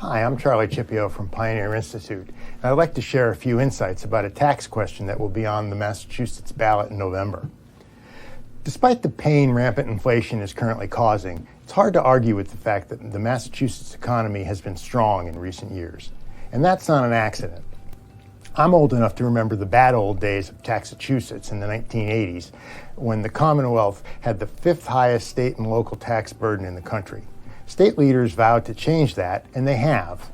Hi, I'm Charlie Cipio from Pioneer Institute, and I'd like to share a few insights about a tax question that will be on the Massachusetts ballot in November. Despite the pain rampant inflation is currently causing, it's hard to argue with the fact that the Massachusetts economy has been strong in recent years, and that's not an accident. I'm old enough to remember the bad old days of Taxachusetts in the 1980s, when the Commonwealth had the fifth highest state and local tax burden in the country. State leaders vowed to change that, and they have.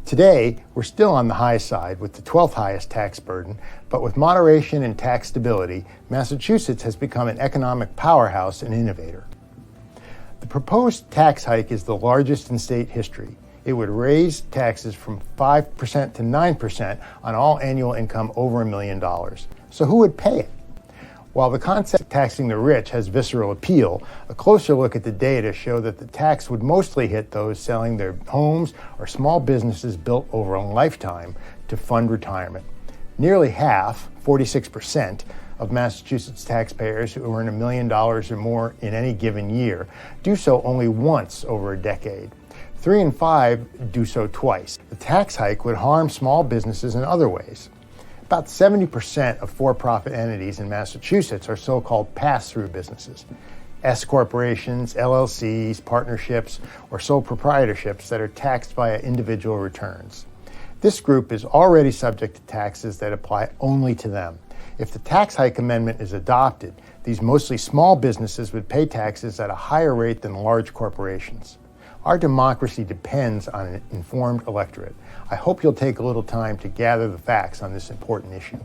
Today, we're still on the high side with the 12th highest tax burden, but with moderation and tax stability, Massachusetts has become an economic powerhouse and innovator. The proposed tax hike is the largest in state history. It would raise taxes from 5% to 9% on all annual income over $1 million. So who would pay it? While the concept of taxing the rich has visceral appeal, a closer look at the data show that the tax would mostly hit those selling their homes or small businesses built over a lifetime to fund retirement. Nearly half, 46%, of Massachusetts taxpayers who earn $1 million or more in any given year do so only once over a decade. 3 in 5 do so twice. The tax hike would harm small businesses in other ways. About 70% of for-profit entities in Massachusetts are so-called pass-through businesses, S corporations, LLCs, partnerships, or sole proprietorships that are taxed via individual returns. This group is already subject to taxes that apply only to them. If the tax hike amendment is adopted, these mostly small businesses would pay taxes at a higher rate than large corporations. Our democracy depends on an informed electorate. I hope you'll take a little time to gather the facts on this important issue.